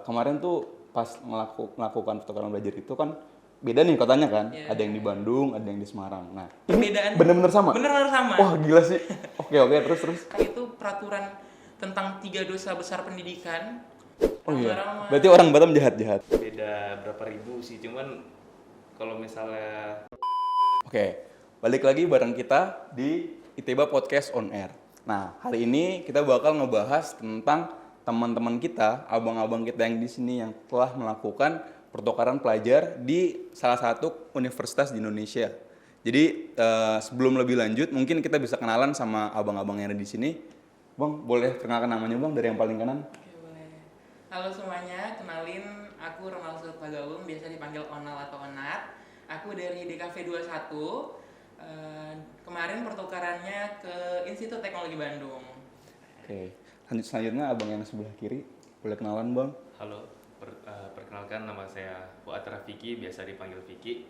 kemarin tuh pas melakukan pertukaran belajar itu kan beda nih kotanya kan. Yeah. Ada yang di Bandung, ada yang di Semarang. Nah, perbedaan bener-bener sama? Bener-bener sama. Wah gila sih. Oke, terus. Itu peraturan tentang 3 dosa besar pendidikan. Oh iya. Berarti orang Batam jahat-jahat. Beda berapa ribu sih, cuman kalau misalnya Oke, balik lagi bareng kita di ITEBA Podcast on Air. Nah, hari ini kita bakal ngebahas tentang teman-teman kita, abang-abang kita yang di sini yang telah melakukan pertukaran pelajar di salah satu universitas di Indonesia. Jadi sebelum lebih lanjut, mungkin kita bisa kenalan sama abang-abang yang ada di sini. Bang, boleh perkenalkan namanya bang dari yang paling kanan? Oke, boleh. Halo semuanya, kenalin aku Ronald Surtagalung, biasa dipanggil Onal atau Onat. Aku dari DKV 21. Kemarin pertukarannya ke Institut Teknologi Bandung. Oke, selanjutnya abang yang sebelah kiri, boleh kenalan bang? halo, perkenalkan nama saya Fuad Rafiki, biasa dipanggil Vicky.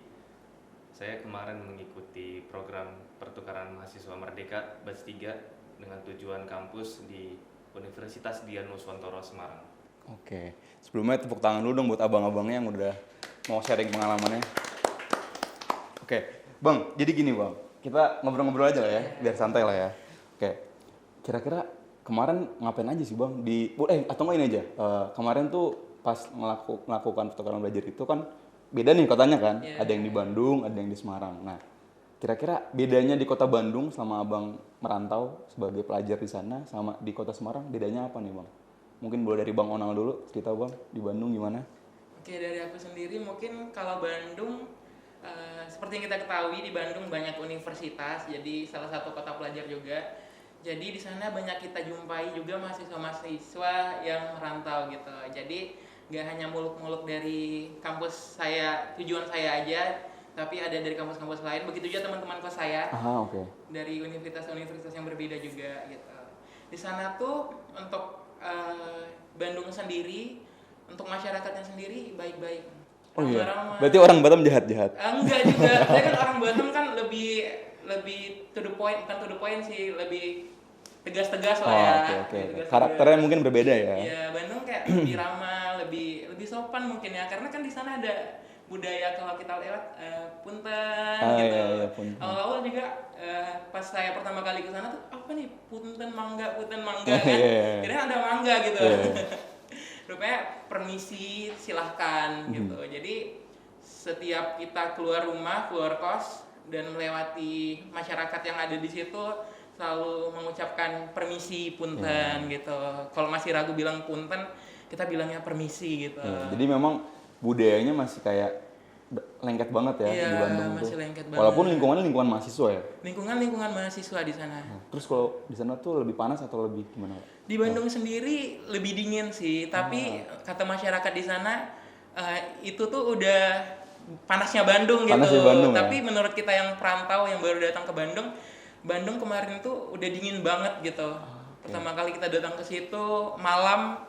Saya kemarin mengikuti program pertukaran mahasiswa Merdeka Batch 3 dengan tujuan kampus di Universitas Dian Nuswantoro Semarang. Oke, sebelumnya tepuk tangan dulu dong buat abang-abangnya yang udah mau sharing pengalamannya. Oke, bang, jadi gini bang, kita ngobrol-ngobrol aja lah ya, biar santai lah ya. Oke, kira-kira kemarin ngapain aja sih bang? Atau nggak ini aja, kemarin tuh pas melakukan pertukaran belajar itu kan beda nih kotanya kan, ada yang di Bandung, ada yang di Semarang. Nah, kira-kira bedanya di kota Bandung selama abang merantau sebagai pelajar di sana sama di kota Semarang, bedanya apa nih bang? Mungkin boleh dari Bang Onal dulu, cerita bang, di Bandung gimana? Oke, dari aku sendiri mungkin kalau Bandung, seperti yang kita ketahui di Bandung banyak universitas, jadi salah satu kota pelajar juga. Jadi di sana banyak kita jumpai juga mahasiswa-mahasiswa yang merantau gitu. Jadi nggak hanya muluk-muluk dari kampus saya, tujuan saya aja, tapi ada dari kampus-kampus lain. Begitu juga teman-teman kelas saya. Oke. Dari universitas-universitas yang berbeda juga gitu. Di sana tuh untuk Bandung sendiri, untuk masyarakatnya sendiri baik-baik. Oh iya. Berarti orang Batam jahat-jahat? Enggak juga. Saya kan orang Batam kan lebih to the point, bukan to the point sih, lebih tegas-tegas lah ya. Oke. Karakternya mungkin berbeda ya? Iya, Bandung kayak lebih ramah, lebih sopan mungkin ya, karena kan di sana ada budaya kalau kita lewat punten gitu. Iya, punten. Awal-awal juga pas saya pertama kali ke sana tuh apa nih punten mangga kan. Kira ada mangga gitu. Rupanya permisi silahkan gitu. Jadi setiap kita keluar rumah, keluar kos dan melewati masyarakat yang ada di situ selalu mengucapkan permisi punten gitu. Kalau masih ragu bilang punten, kita bilangnya permisi gitu. Jadi memang budayanya masih kayak lengket banget ya di Bandung masih tuh. lengket banget. Walaupun lingkungannya lingkungan mahasiswa ya. Lingkungan mahasiswa di sana. Terus kalau di sana tuh lebih panas atau lebih gimana? Di Bandung sendiri lebih dingin sih, tapi kata masyarakat di sana itu tuh udah panasnya Bandung gitu. Panasnya Bandung, tapi ya? menurut kita yang perantau yang baru datang ke Bandung kemarin tuh udah dingin banget gitu. Pertama kali kita datang ke situ malam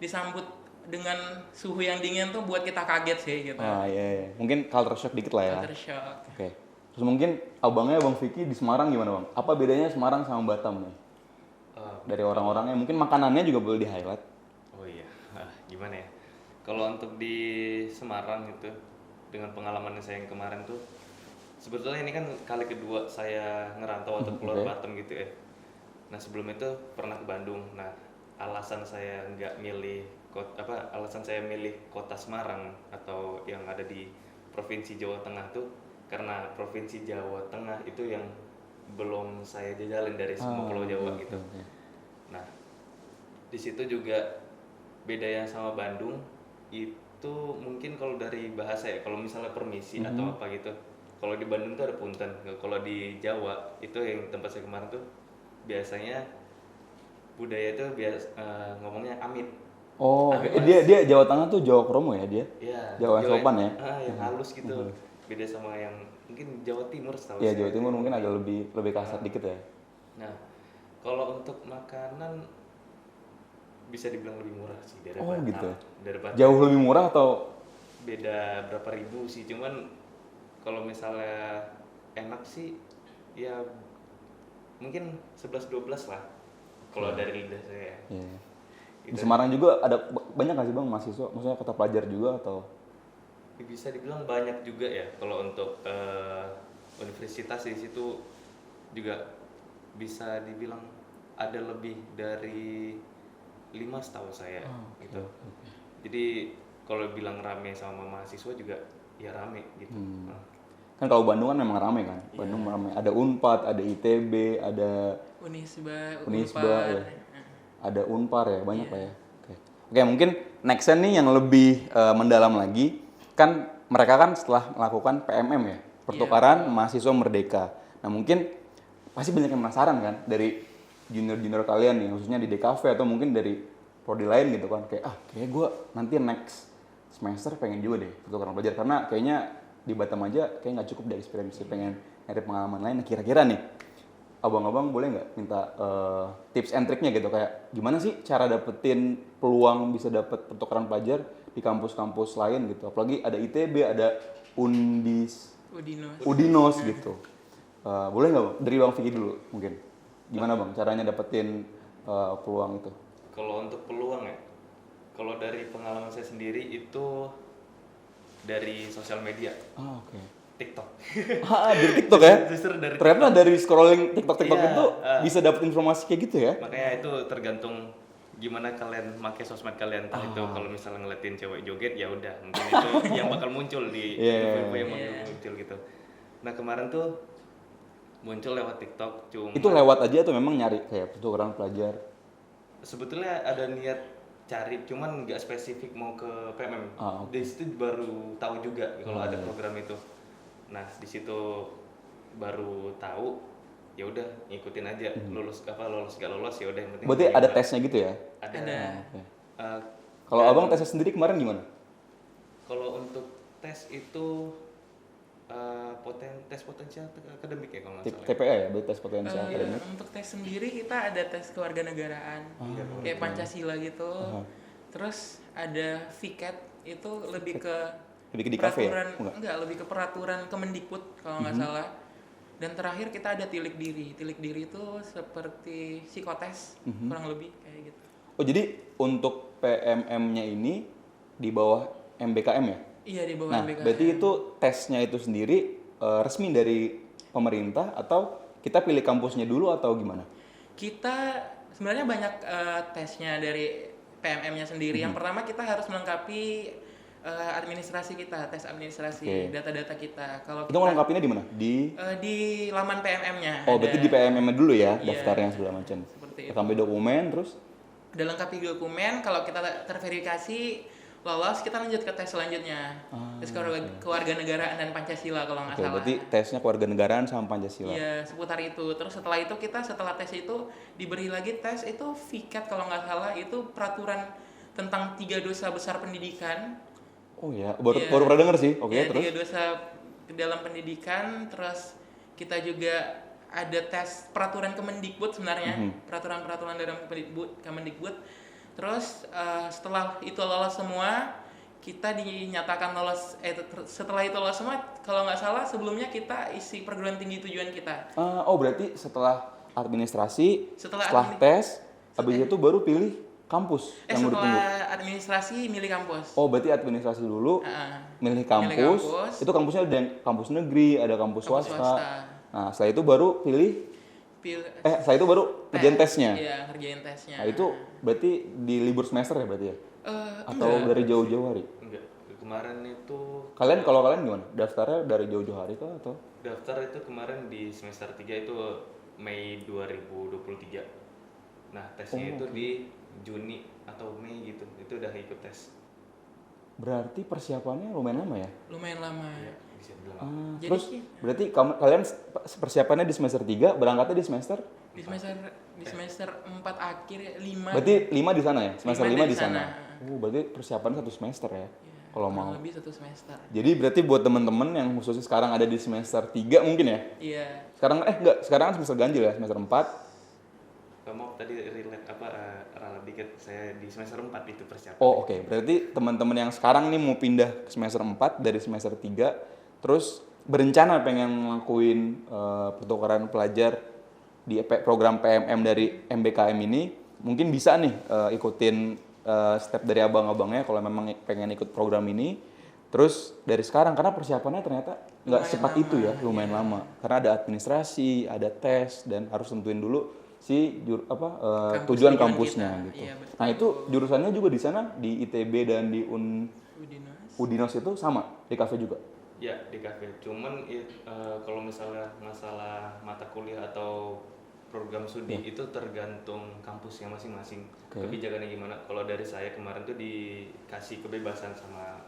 disambut dengan suhu yang dingin tuh buat kita kaget sih gitu. Iya. Mungkin culture shock dikit lah ya. Culture shock. Oke. Terus mungkin abangnya Bang Vicky di Semarang gimana bang? Apa bedanya Semarang sama Batam nih? Dari orang-orangnya, mungkin makanannya juga boleh di-highlight. Oh iya, gimana ya? Kalau untuk di Semarang itu, dengan pengalaman saya yang kemarin tuh, sebetulnya ini kan kali kedua saya ngerantau atau keluar Batam gitu ya. Nah sebelum itu pernah ke Bandung. Nah alasan saya milih kota Semarang atau yang ada di Provinsi Jawa Tengah tuh karena Provinsi Jawa Tengah itu yang belum saya jajalin dari semua pulau Jawa gitu. Nah, di situ juga bedanya sama Bandung itu mungkin kalau dari bahasa ya, kalau misalnya permisi atau apa gitu. Kalau di Bandung tuh ada punten. Kalau di Jawa itu yang tempat saya kemarin tuh biasanya budaya itu ngomongnya amit. Dia Jawa Tengah tuh Jawa Kromo ya dia? Iya. Jawa sopan ya? Yang halus gitu. Beda sama yang mungkin Jawa Timur setahu saya. Iya, Jawa Timur mungkin agak lebih kasar dikit ya. Nah, kalau untuk makanan bisa dibilang lebih murah sih dari Batam. Jauh lebih murah atau beda berapa ribu sih, cuman kalau misalnya enak sih ya mungkin 11-12 lah kalau dari lidah saya. Di Semarang juga ada banyak nggak sih Bang mahasiswa? Maksudnya kota pelajar juga atau? Bisa dibilang banyak juga ya kalau untuk universitas di situ juga bisa dibilang ada lebih dari 5 setahu saya gitu. Jadi kalau bilang rame sama mahasiswa juga ya rame gitu. Kan kalau Bandung kan memang rame kan. Bandung rame. Ada Unpad, ada ITB, ada Unisba, Unisba, Unpar. ya. Ada Unpar ya, banyak Pak ya. Oke, mungkin nextnya nih yang lebih mendalam lagi, kan mereka kan setelah melakukan PMM ya, pertukaran mahasiswa merdeka. Nah mungkin pasti banyak yang penasaran kan dari junior-junior kalian nih, khususnya di DKV atau mungkin dari prodi lain gitu kan, kayak gue nanti next semester pengen juga deh pertukaran pelajar karena kayaknya di Batam aja kayak nggak cukup deh experience, pengen nyari pengalaman lain. Nah, kira-kira nih abang-abang boleh nggak minta tips and triknya gitu, kayak gimana sih cara dapetin peluang bisa dapet pertukaran pelajar di kampus-kampus lain gitu, apalagi ada ITB, ada Udinos gitu. Boleh nggak Bang? Dari Bang Vicky dulu mungkin, gimana Bang caranya dapetin peluang itu? Kalau untuk peluang ya, kalau dari pengalaman saya sendiri itu dari sosial media, Oke. TikTok. Dari TikTok ya? Justru dari Ternyata dari scrolling TikTok Iya, itu bisa dapet informasi kayak gitu ya? Makanya itu tergantung gimana kalian pakai sosmed kalian. Entah itu kalau misalnya ngeliatin cewek joget ya udah, mungkin itu yang bakal muncul di info-info yang bakal muncul gitu. Nah kemarin tuh muncul lewat TikTok, cuma Itu lewat aja atau memang nyari kayak pertukaran pelajar? sebetulnya ada niat cari, cuman nggak spesifik mau ke PMM. Di situ baru tahu juga kalau ada program itu. Nah di situ baru tahu, ya udah ngikutin aja, lolos gak lolos ya udah yang penting. Berarti ada tesnya gitu ya? Ada. Oke. Eh, Kalau abang tesnya sendiri kemarin gimana? Kalau untuk tes itu tes potensial akademik ya kalau nggak salah. TPA ya, berarti tes potensial Iya, akademik. untuk tes sendiri kita ada tes kewarganegaraan, kayak Pancasila gitu. Terus ada VCAT itu lebih ke Lebih ke di kafe ya? peraturan, enggak, lebih ke peraturan Kemendikbud kalau nggak salah. Dan terakhir kita ada tilik diri. Tilik diri itu seperti psikotes, kurang lebih kayak gitu. Oh jadi untuk PMM-nya ini di bawah MBKM ya? Iya, di bawah Nah, MBKM. berarti itu tesnya itu sendiri resmi dari pemerintah atau kita pilih kampusnya dulu atau gimana? Kita sebenarnya banyak tesnya dari PMM-nya sendiri. Yang pertama kita harus melengkapi administrasi kita, tes administrasi, data-data kita. Kalau Itu melengkapinya di mana? di laman PMM-nya. Oh, berarti di PMM-nya dulu ya, Iya, daftarnya segala macam. seperti itu. Sampai dokumen terus? Udah lengkapi dokumen, kalau kita terverifikasi lolos, kita lanjut ke tes selanjutnya. Tes kewarganegaraan dan Pancasila kalau nggak salah. Berarti tesnya kewarganegaraan sama Pancasila. Iya, seputar itu. Terus setelah itu kita setelah tes itu diberi lagi tes itu VCAT kalau nggak salah, itu peraturan tentang 3 dosa besar pendidikan. Oh ya, baru pernah denger sih. Oke, Ya, terus? 3 dosa dalam pendidikan. Terus kita juga ada tes peraturan Kemendikbud sebenarnya, peraturan-peraturan dalam Kemendikbud. Terus setelah itu lolos semua, kita dinyatakan lolos. Setelah itu lolos semua, kalau nggak salah sebelumnya kita isi perguruan tinggi tujuan kita. Oh, berarti setelah administrasi, Setelah tes, habis itu baru pilih kampus yang mau ditunggu. Setelah administrasi milih kampus. Oh, berarti administrasi dulu, milih kampus. kampus. Itu kampusnya ada yang kampus negeri, ada kampus swasta. Nah, setelah itu baru setelah itu baru ngerjain tesnya. Iya, ngerjain tesnya. Nah, itu berarti di libur semester ya berarti ya? Atau enggak. dari jauh-jauh hari? Enggak, kemarin itu Kalau kalian gimana? Daftarnya dari jauh-jauh hari kah atau? daftar itu kemarin di semester 3 itu Mei 2023. Nah tesnya itu di Juni atau Mei gitu, itu udah ikut tes. Berarti persiapannya lumayan lama ya? Lumayan lama. Ya, bisa bilang. Jadi Terus berarti kalian persiapannya di semester 3, berangkatnya di semester? di semester 4 akhir 5. Berarti 5 di sana ya? Semester 5 di sana. sana. Berarti persiapannya 1 semester ya? Kalau mau. Lebih 1 semester. Jadi berarti buat teman-teman yang khususnya sekarang ada di semester 3 mungkin ya? Iya. Sekarang kan semester ganjil ya, semester 4. Kamu tadi relate ralat dikit, saya di semester 4 itu persiapan. Oh, oke. Berarti teman-teman yang sekarang nih mau pindah ke semester 4 dari semester 3, terus berencana pengen ngelakuin pertukaran pelajar di program PMM dari MBKM ini, mungkin bisa nih ikutin step dari abang-abangnya kalau memang pengen ikut program ini. Terus dari sekarang karena persiapannya ternyata nggak secepat itu ya, lumayan lama. Karena ada administrasi, ada tes dan harus tentuin dulu si tujuan kampusnya kita. gitu. Iya, betul. Nah itu jurusannya juga di sana di ITB dan di Udinos itu sama di kafe juga. Ya di kafe. Cuman kalau misalnya masalah mata kuliah atau program studi itu tergantung kampusnya masing-masing. Kebijakannya gimana? Kalau dari saya kemarin tuh dikasih kebebasan sama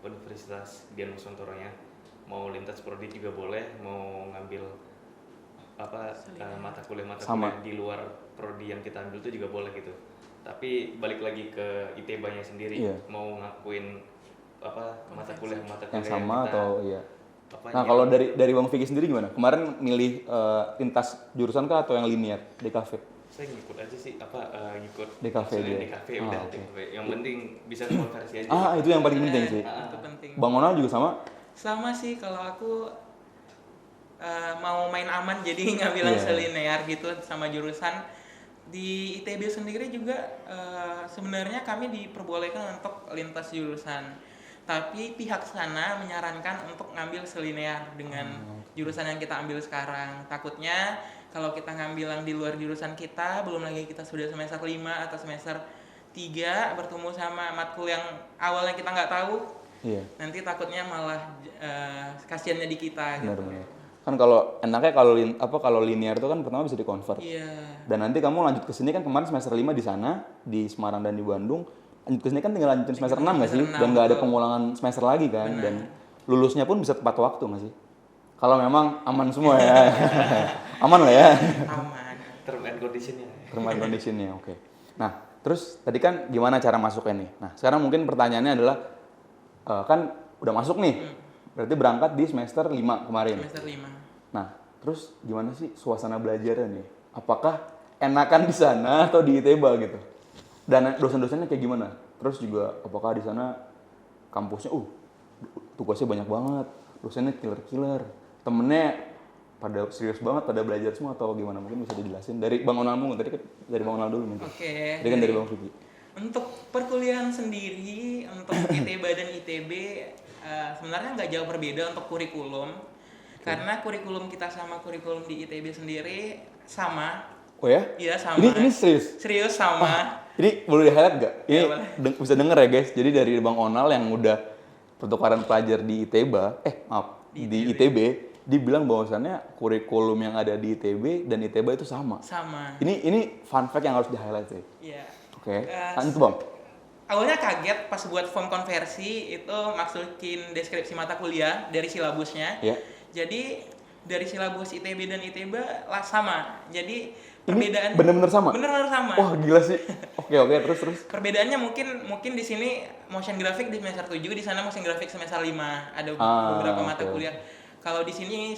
Universitas Dian Nusantara, mau lintas prodi juga boleh, mau ngambil mata kuliah di luar prodi yang kita ambil itu juga boleh gitu. Tapi balik lagi ke ITB-nya sendiri, mau ngakuin mata kuliah yang sama kita, atau iya. Nah kalau dari Bang Vicky sendiri gimana? Kemarin milih lintas jurusan kah atau yang linear di kafe? Saya ngikut aja sih ngikut di kafe dia. Di kafe udah di kafe. Yang penting bisa konversi aja. Itu yang paling penting sih. Itu penting. Bang Onal juga sama? Sama sih kalau aku mau main aman jadi ngambil yang selinear gitu sama jurusan. Di ITB sendiri juga sebenarnya kami diperbolehkan untuk lintas jurusan. Tapi pihak sana menyarankan untuk ngambil selinear dengan jurusan yang kita ambil sekarang. Takutnya kalau kita ngambil yang di luar jurusan kita, belum lagi kita sudah semester 5 atau semester 3 bertemu sama matkul yang awalnya kita nggak tahu. Iya. Nanti takutnya malah kasihannya di kita gitu. Benar. Kan kalau enaknya kalau linear itu kan pertama bisa di-convert. Iya. Dan nanti kamu lanjut ke sini kan kemarin semester 5 di sana, di Semarang dan di Bandung. Lanjut ke sini kan tinggal lanjutin semester 6 nggak sih? Dan nggak ada pengulangan semester lagi kan. Benar. Dan lulusnya pun bisa tepat waktu nggak sih? Kalau memang aman semua ya. Aman lah ya. Aman. Term and conditionnya. Term and conditionnya, oke. Nah, terus tadi kan gimana cara masuknya nih? Nah, sekarang mungkin pertanyaannya adalah, kan udah masuk nih. Berarti berangkat di semester 5 kemarin. Semester 5. Nah, terus gimana sih suasana belajarnya nih? Apakah enakan di sana atau di ITB gitu? Dan dosen-dosennya kayak gimana? Terus juga apakah di sana kampusnya tugasnya banyak banget, dosennya killer-killer, temennya pada serius banget, pada belajar semua atau gimana? Mungkin bisa dijelasin dari Bang Onal mungkin, tadi kan dari Bang Onal dulu mungkin. Oke. Tadi kan dari Bang Vicky. Untuk perkuliahan sendiri, untuk ITB dan ITB sebenarnya nggak jauh berbeda untuk kurikulum. Karena kurikulum kita sama kurikulum di ITB sendiri sama. Oh ya? Iya sama. Ini serius? Serius sama. Ini boleh di-highlight nggak? Ini Ya, bisa denger ya guys. Jadi dari Bang Onal yang udah pertukaran pelajar di ITB, di ITB, dibilang bahwasannya kurikulum yang ada di ITB dan ITB itu sama. Sama. Ini fun fact yang harus di-highlight sih. Iya. Oke. Lanjut Bang. Awalnya kaget pas buat form konversi itu masukin deskripsi mata kuliah dari silabusnya. Iya. Jadi dari silabus ITB dan ITB lah sama. Jadi perbedaan bener-bener sama. Bener-bener sama. Wah, gila sih. Oke, terus. Perbedaannya mungkin di sini motion graphic di semester 7, di sana motion graphic semester 5. Ada beberapa mata kuliah. Kalau di sini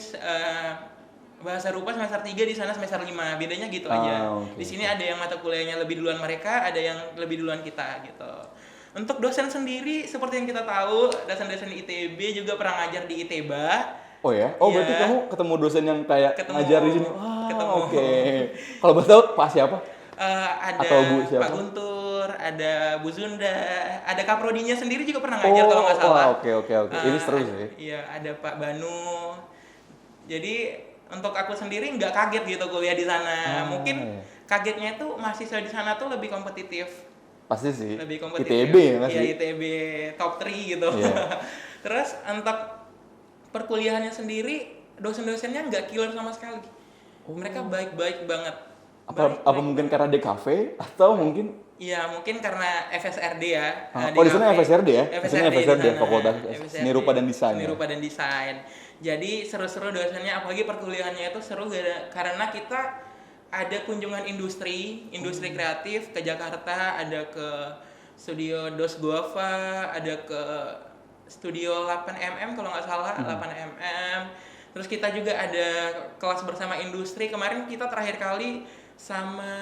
bahasa rupa semester 3, di sana semester 5. Bedanya gitu aja. Di sini ada yang mata kuliahnya lebih duluan mereka, ada yang lebih duluan kita gitu. Untuk dosen sendiri seperti yang kita tahu, dosen-dosen ITB juga pernah ngajar di ITB. Oh ya? Oh, berarti kamu ketemu dosen yang kayak ngajar di sini? Ketemu. Oke. Kalau boleh tahu Pak siapa? Ada atau Bu siapa? Pak Guntur, ada Bu Zunda, ada Kaprodinya sendiri juga pernah ngajar kalau nggak salah. Oke. Ini seru sih. Iya, ada Pak Banu. Jadi untuk aku sendiri nggak kaget gitu kuliah di sana. Mungkin kagetnya itu mahasiswa di sana tuh lebih kompetitif. Pasti sih. Lebih kompetitif. ITB ya nggak sih? Iya, ITB top 3 gitu. Yeah. Terus untuk perkuliahannya sendiri, dosen-dosennya nggak killer sama sekali. Mereka baik-baik banget. Apa mungkin karena DKV atau mungkin? Iya, mungkin karena FSRD ya. Di sana FSRD ya? FSRD, Fakultas Seni Rupa dan Desain. Seni Rupa dan Desain. Jadi seru-seru dosennya, apalagi perkuliahannya itu seru karena kita ada kunjungan industri kreatif ke Jakarta, ada ke Studio Dos Guava, ada ke Studio 8mm kalau nggak salah, 8mm. Terus kita juga ada kelas bersama industri. Kemarin kita terakhir kali sama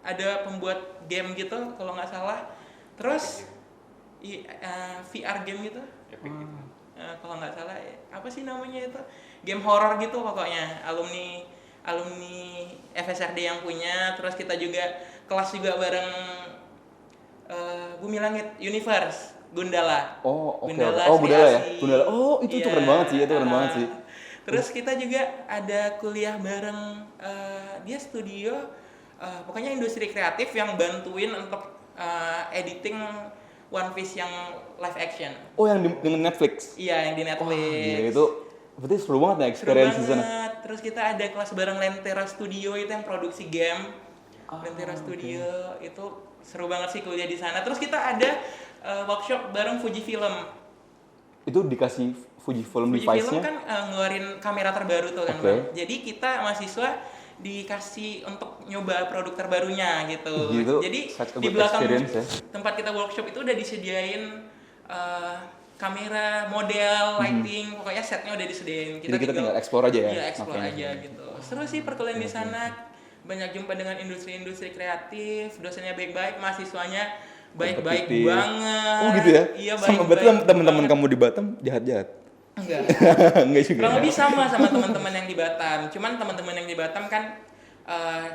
ada pembuat game gitu kalau nggak salah. Terus VR game gitu. Kalau nggak salah apa sih namanya itu? Game horror gitu pokoknya. Alumni alumni FSRD yang punya. Terus kita juga kelas juga bareng Bumi Langit Universe Gundala. Oh, oke. Gundala, Oh, Sri Gundala ya? Asi. Gundala. Oh, itu Iya. keren banget sih, itu keren banget sih. Terus kita juga ada kuliah bareng dia studio pokoknya industri kreatif yang bantuin untuk editing One Piece yang live action. Oh, yang dengan Netflix. Iya, yang di Wah, Netflix. gila itu berarti seru banget ya Seru experience di sana. banget. Terus kita ada kelas bareng Lentera Studio itu yang produksi game. Ah, Lentera Studio itu seru banget sih kuliah di sana. Terus kita ada workshop bareng Fujifilm. Itu dikasih Fujifilm Fujifilm device-nya. kan ngeluarin kamera terbaru tuh kan, Oke. Bang. Jadi kita mahasiswa dikasih untuk nyoba produk terbarunya gitu. Gitu, Jadi such a di good belakang experience ya. tempat kita workshop itu udah disediain kamera, model, lighting, pokoknya setnya udah disediain. Jadi kita tinggal explore aja ya. Iya, explore Makanya. aja gitu. Seru sih perkuliahan di sana. Banyak jumpa dengan industri-industri kreatif, dosennya baik-baik, mahasiswanya baik-baik Kompetitif. banget. Oh gitu ya? Iya, Sama berarti baik-baik teman-teman banget. kamu di Batam jahat-jahat? Enggak. Enggak juga. Kurang ya? lebih sama teman-teman yang di Batam. Cuman teman-teman yang di Batam kan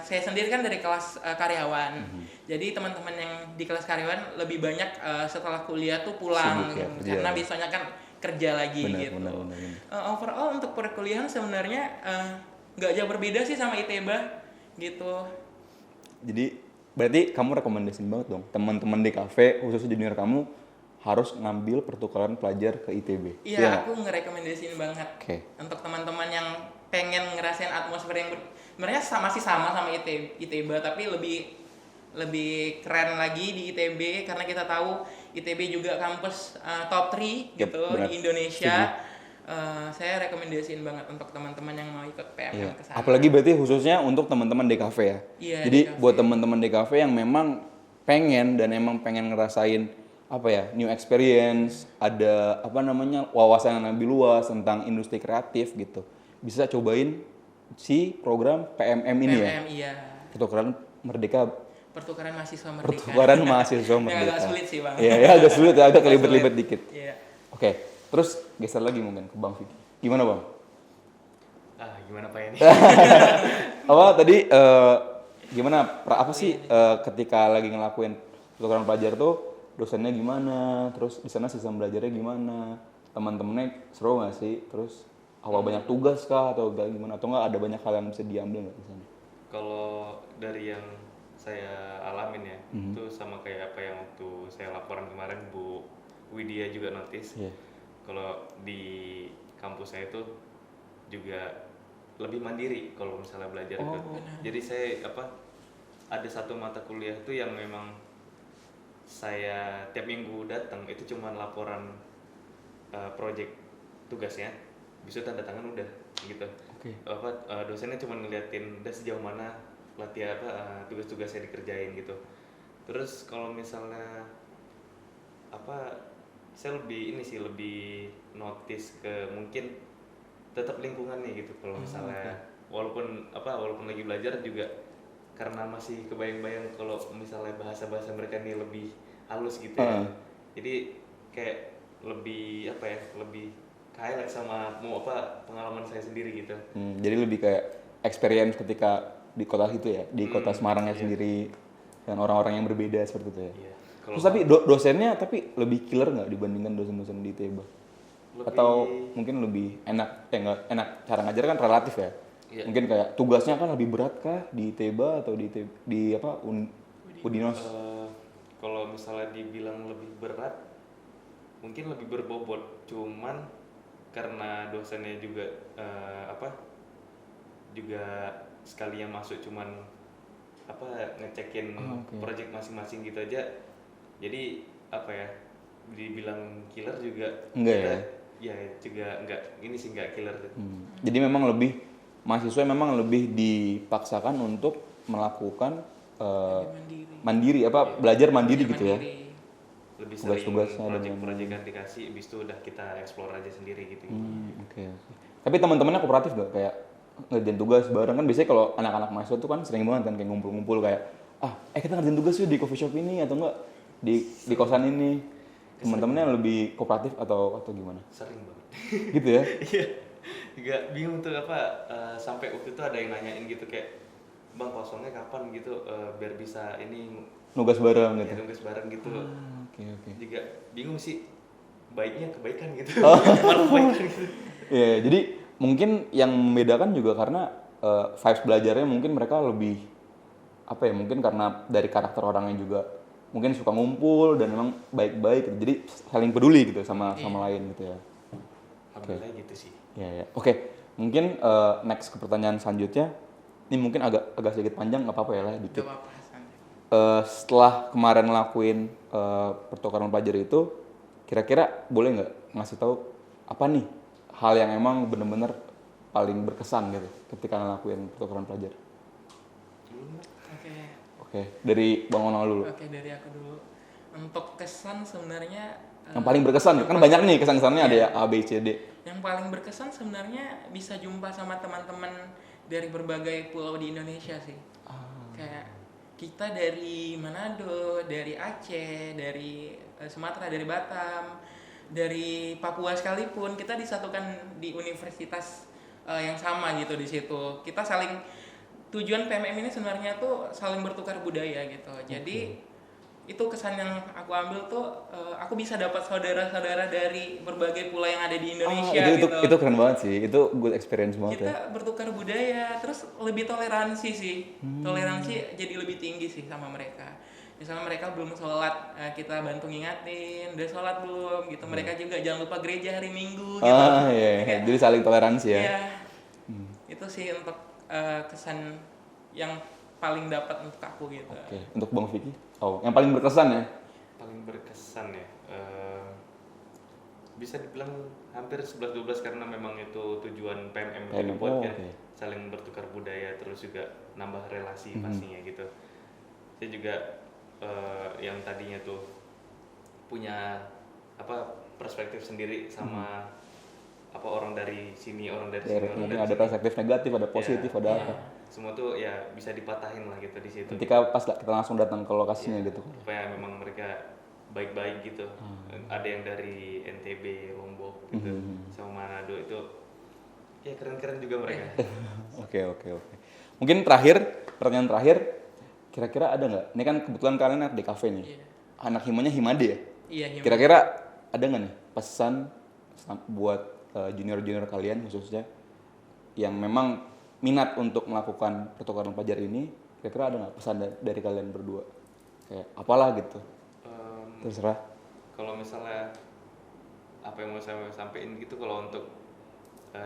saya sendiri kan dari kelas karyawan. Jadi teman-teman yang di kelas karyawan lebih banyak setelah kuliah tuh pulang Sibuk ya, kerja karena ya. biasanya kan kerja lagi Benar, gitu. benar. Overall untuk perkuliahan sebenarnya nggak jauh berbeda sih sama ITB gitu. Jadi berarti kamu rekomendasiin banget dong teman-teman di kafe khususnya junior kamu harus ngambil pertukaran pelajar ke ITB. Iya, aku ngerekomendasiin banget. Oke. Untuk teman-teman yang pengen ngerasain atmosfer yang sebenarnya masih sama ITB tapi lebih keren lagi di ITB karena kita tahu ITB juga kampus top 3 Yap, gitu benar. di Indonesia. Saya rekomendasiin banget untuk teman-teman yang mau ikut PMM Iya. ke sana. Apalagi berarti khususnya untuk teman-teman DKV ya. Iya, Jadi DKV. buat teman-teman DKV yang memang pengen dan emang pengen ngerasain apa ya, new experience, ada apa namanya, wawasan yang lebih luas tentang industri kreatif gitu. Bisa cobain si program PMM ini ya. PMM iya. Pertukaran Merdeka, Pertukaran mahasiswa merdeka. pertukaran mahasiswa Yang merdeka. agak sulit sih, Bang. Iya, ya agak sulit ya, agak Agak kelibet-libet sulit. dikit. Iya. Oke, terus geser lagi mungkin ke Bang Vicky. Gimana Bang? Gimana Pak ini? Apa tadi gimana apa sih ketika lagi ngelakuin pertukaran pelajar tuh dosennya gimana, terus di sana sistem belajarnya gimana, teman-temannya seru nggak sih, terus apa banyak tugas kah atau gimana, atau nggak ada banyak hal yang bisa diambil nggak di sana? Kalau dari yang saya alamin ya, itu sama kayak apa yang waktu saya laporan kemarin Bu Widya juga notice. Iya. Kalau di kampus saya itu juga lebih mandiri kalau misalnya belajar itu. Jadi saya ada satu mata kuliah itu yang memang saya tiap minggu datang itu cuma laporan project tugasnya, bisa tanda tangan udah gitu. Oke. Dosennya cuma ngeliatin udah sejauh mana latihan tugas-tugasnya dikerjain gitu. Terus kalau misalnya saya lebih notice ke mungkin tetap lingkungannya gitu. Kalau misalnya walaupun lagi belajar juga karena masih kebayang-bayang kalau misalnya bahasa-bahasa mereka ini lebih halus gitu ya. Jadi kayak lebih lebih highlight sama pengalaman saya sendiri gitu. Jadi lebih kayak experience ketika di kota itu ya, di kota Semarangnya sendiri dan orang-orang yang berbeda seperti itu ya. Iya. Terus tapi dosennya tapi lebih killer nggak dibandingkan dosen-dosen di ITB? Atau mungkin lebih enak, nggak enak, cara ngajar kan relatif ya. Iya. Mungkin kayak tugasnya kan lebih berat kah di ITB atau di Udinos? Kalau misalnya dibilang lebih berat, mungkin lebih berbobot. Cuman karena dosennya juga juga sekali yang masuk cuman ngecekin project masing-masing gitu aja. Jadi dibilang killer juga Enggak ya? Ya juga enggak killer. Jadi memang mahasiswa memang lebih dipaksakan untuk melakukan mandiri belajar mandiri gitu ya. Lebih sering Tugas-tugasnya dan project-project yang dikasih, habis itu udah kita explore aja sendiri gitu. Oke. Tapi teman-temannya kooperatif gak? Kayak ngerjain tugas bareng kan biasanya kalau anak-anak mahasiswa tuh kan sering banget kan kayak ngumpul-ngumpul kayak kita ngerjain tugas yuk di coffee shop ini atau enggak di kosan ini. Teman-temannya lebih kooperatif atau gimana? Sering banget. Gitu ya? Iya. juga bingung tuh apa sampai waktu itu ada yang nanyain gitu kayak bang kosongnya kapan gitu biar bisa ini Nugas bareng ya, gitu. nugas bareng gitu. Oke. Juga bingung sih baiknya kebaikan gitu Oh. malah kebaikan gitu. Iya, jadi mungkin yang membedakan juga karena vibes belajarnya mungkin mereka lebih apa ya? Mungkin karena dari karakter orangnya juga mungkin suka ngumpul dan memang baik-baik gitu. Jadi saling peduli gitu sama lain gitu ya. Alhamdulillah gitu sih. Ya. Oke, mungkin next ke pertanyaan selanjutnya. Ini mungkin agak sedikit panjang, nggak apa-apa ya lah, dikit. Gak apa-apa santai. Setelah kemarin ngelakuin pertukaran pelajar itu, kira-kira boleh nggak ngasih tahu apa nih hal yang emang bener-bener paling berkesan gitu ketika ngelakuin pertukaran pelajar? Oke, dari Bang Onal dulu. Oke, dari aku dulu. Untuk kesan sebenarnya Yang paling berkesan, kan banyak nih kesan-kesannya ada ya A, B, C, D. yang paling berkesan sebenarnya bisa jumpa sama teman-teman dari berbagai pulau di Indonesia sih. Kayak kita dari Manado, dari Aceh, dari Sumatera, dari Batam, dari Papua sekalipun kita disatukan di universitas yang sama gitu di situ. Kita saling tujuan PMM ini sebenarnya tuh saling bertukar budaya gitu. Jadi itu kesan yang aku ambil tuh aku bisa dapat saudara-saudara dari berbagai pulau yang ada di Indonesia gitu. Itu keren banget sih, itu good experience banget ya. Kita bertukar budaya, terus lebih toleransi sih. Toleransi jadi lebih tinggi sih sama mereka. Misalnya mereka belum sholat, kita bantu ngingatin, udah sholat belum gitu. Mereka juga jangan lupa gereja hari Minggu gitu. Iya. Jadi saling toleransi ya. Iya. Itu sih untuk kesan yang paling dapat untuk aku gitu. Oke, untuk Bang Vicky. Oh, yang paling berkesan ya? Paling berkesan ya bisa dibilang hampir 11-12 karena memang itu tujuan PMM itu dibuat kan. Saling bertukar budaya terus juga nambah relasi pastinya gitu. Saya juga yang tadinya tuh punya apa perspektif sendiri sama apa orang dari sini orang dari sini orang Mungkin dari ada sini. perspektif negatif, ada positif, ada apa. Semua tuh ya bisa dipatahin lah gitu di situ. Ketika pas kita langsung datang ke lokasinya gitu. Supaya memang mereka baik-baik gitu. Ada yang dari NTB, Lombok gitu, sama Manado itu ya keren-keren juga mereka. Oke. Mungkin pertanyaan terakhir, kira-kira ada nggak? Ini kan kebetulan kalian anak DKV nih. Anak himanya Himade ya? Iya, Himade. Kira-kira ada nggak nih pesan buat junior-junior kalian khususnya yang memang minat untuk melakukan pertukaran pelajar ini, kira-kira ada nggak pesan dari kalian berdua? Kayak apalah gitu? Terserah. Kalau misalnya apa yang mau saya sampaikan gitu, kalau untuk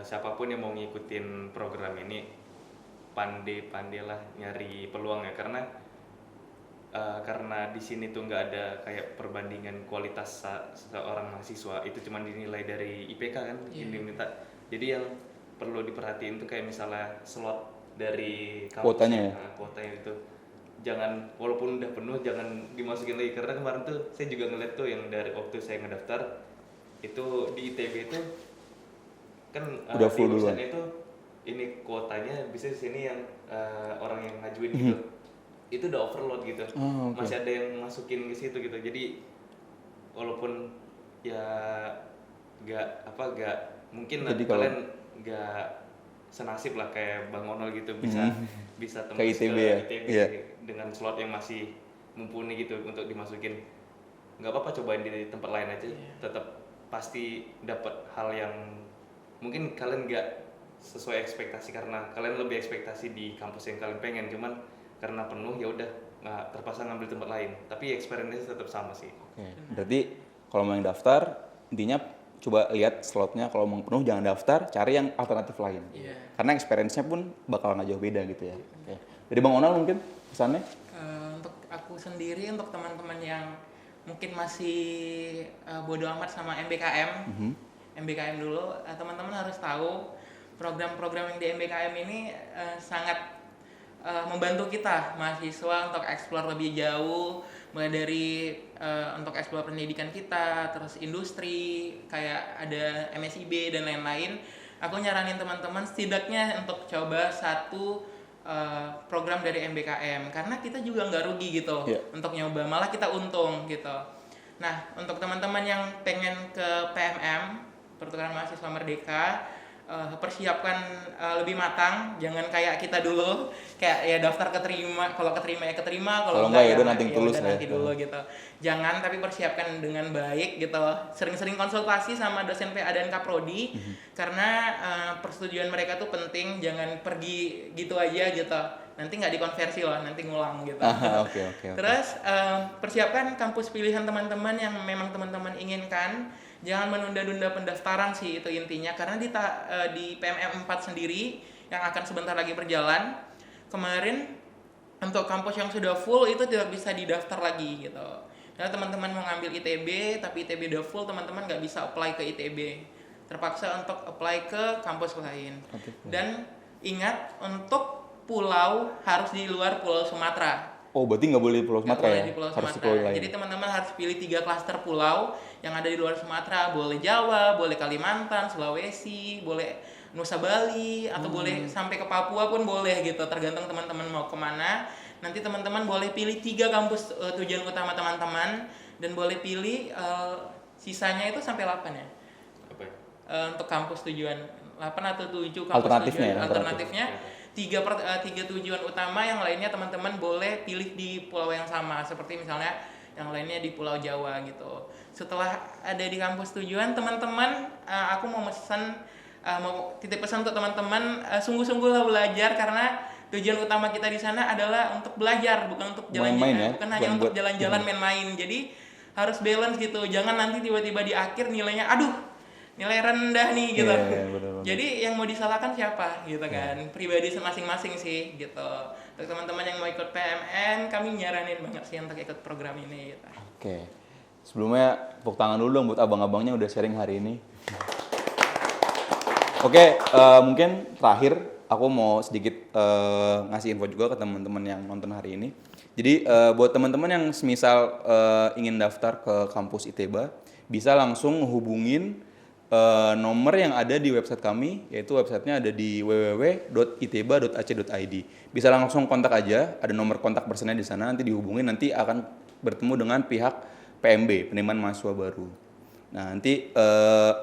siapapun yang mau ngikutin program ini pandai-pandailah nyari peluang ya karena di sini tuh nggak ada kayak perbandingan kualitas seorang mahasiswa, itu cuma dinilai dari IPK kan ini minta. Jadi yang perlu diperhatiin tuh kayak misalnya slot dari kampus Kuotanya ya? Kuotanya itu jangan, walaupun udah penuh jangan dimasukin lagi, karena kemarin tuh saya juga ngeliat tuh yang dari waktu saya ngedaftar itu di ITB itu kan udah full di duluan. itu ini kuotanya bisa di sini yang orang yang ngajuin gitu itu udah overload gitu. Masih ada yang masukin ke situ gitu. Jadi walaupun ya nggak mungkin Jadi kalian nggak senasib lah kayak Bang Onol gitu bisa tembus ke ITB ya? ITB Iya. dengan slot yang masih mumpuni gitu untuk dimasukin. Nggak apa-apa, cobain di tempat lain aja, tetap pasti dapat hal yang mungkin kalian nggak sesuai ekspektasi karena kalian lebih ekspektasi di kampus yang kalian pengen, cuman karena penuh ya udah nggak terpaksa ngambil tempat lain, tapi experience tetap sama sih. Oke. Berarti kalau mau yang daftar, intinya coba lihat slotnya, kalau mau penuh jangan daftar, cari yang alternatif lain. Karena experience-nya pun bakal nggak jauh beda gitu ya. Oke. Jadi Bang Onal mungkin pesannya? Untuk aku sendiri, untuk teman-teman yang mungkin masih bodo amat sama MBKM, MBKM dulu, teman-teman harus tahu program-program yang di MBKM ini sangat membantu kita mahasiswa untuk eksplor lebih jauh, mulai dari untuk eksplor pendidikan kita, terus industri kayak ada MSIB dan lain-lain. Aku nyaranin teman-teman setidaknya untuk coba satu program dari MBKM, karena kita juga nggak rugi gitu untuk nyoba, malah kita untung gitu. Nah, untuk teman-teman yang pengen ke PMM, Pertukaran Mahasiswa Merdeka, persiapkan lebih matang, jangan kayak kita dulu kayak ya daftar keterima, kalau keterima ya keterima, kalau enggak ya udah ya nanti tulus udah ya. nanti dulu gitu. Jangan, tapi persiapkan dengan baik gitu. Sering-sering konsultasi sama dosen PA dan Kaprodi karena persetujuan mereka tuh penting, jangan pergi gitu aja gitu. Nanti nggak dikonversi loh, nanti ngulang gitu. Oke. Terus persiapkan kampus pilihan teman-teman yang memang teman-teman inginkan. Jangan menunda-nunda pendaftaran sih, itu intinya. Karena di PMM 4 sendiri yang akan sebentar lagi berjalan, kemarin untuk kampus yang sudah full itu tidak bisa didaftar lagi gitu. Karena teman-teman mau ngambil ITB, tapi ITB udah full, teman-teman nggak bisa apply ke ITB. Terpaksa untuk apply ke kampus lain. Dan ingat, untuk pulau harus di luar Pulau Sumatera. Oh, berarti nggak boleh di Pulau Nggak Sumatera boleh ya? di Pulau Harus di Sumatera. pulau lain. Jadi teman-teman harus pilih 3 klaster pulau yang ada di luar Sumatera. Boleh Jawa, boleh Kalimantan, Sulawesi, boleh Nusa Bali, atau boleh sampai ke Papua pun boleh gitu. Tergantung teman-teman mau kemana. Nanti teman-teman boleh pilih 3 kampus tujuan utama teman-teman, dan boleh pilih sisanya itu sampai 8 ya. Apa ya? Untuk kampus tujuan 8 atau 7 kampus Alternatifnya tujuan ya, alternatifnya. 3 tujuan utama, yang lainnya teman-teman boleh pilih di pulau yang sama, seperti misalnya yang lainnya di Pulau Jawa gitu. Setelah ada di kampus tujuan, teman-teman, aku mau titip pesan untuk teman-teman, sungguh-sungguhlah belajar, karena tujuan utama kita di sana adalah untuk belajar, bukan untuk Main-main ya? bukan hanya Bukan untuk buat- jalan-jalan main-main. Jadi harus balance gitu, jangan nanti tiba-tiba di akhir nilainya aduh nilai rendah nih gitu. Iya, benar-benar. Jadi yang mau disalahkan siapa gitu kan? Pribadi masing-masing sih gitu. Untuk teman-teman yang mau ikut PMN, kami nyaranin banget sih untuk ikut program ini gitu. Oke. Sebelumnya tepuk tangan dulu dong buat abang-abangnya udah sharing hari ini. Oke, mungkin terakhir aku mau sedikit ngasih info juga ke teman-teman yang nonton hari ini. Jadi buat teman-teman yang semisal ingin daftar ke kampus ITEBA, bisa langsung hubungin nomor yang ada di website kami, yaitu websitenya ada di www.iteba.ac.id. Bisa langsung kontak aja, ada nomor kontak personnya di sana, nanti dihubungin, nanti akan bertemu dengan pihak PMB, penerimaan mahasiswa baru. Nah, nanti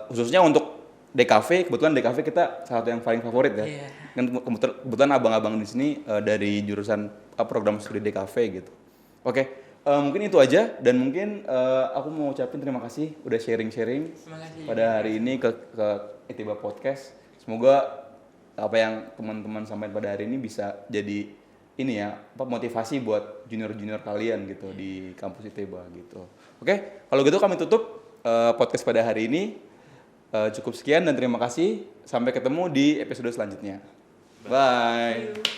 khususnya untuk DKV, kebetulan DKV kita salah satu yang paling favorit ya. Iya. Kan kebetulan abang-abang di sini dari jurusan program studi DKV gitu. Oke. Mungkin itu aja, dan mungkin aku mau ucapin terima kasih udah sharing-sharing Terima kasih. pada hari ini ke ITEBA Podcast. Semoga apa yang teman-teman sampaikan pada hari ini bisa jadi ini ya, motivasi buat junior-junior kalian gitu di kampus ITEBA gitu. Oke, kalau gitu kami tutup podcast pada hari ini. Cukup sekian dan terima kasih. Sampai ketemu di episode selanjutnya. Bye.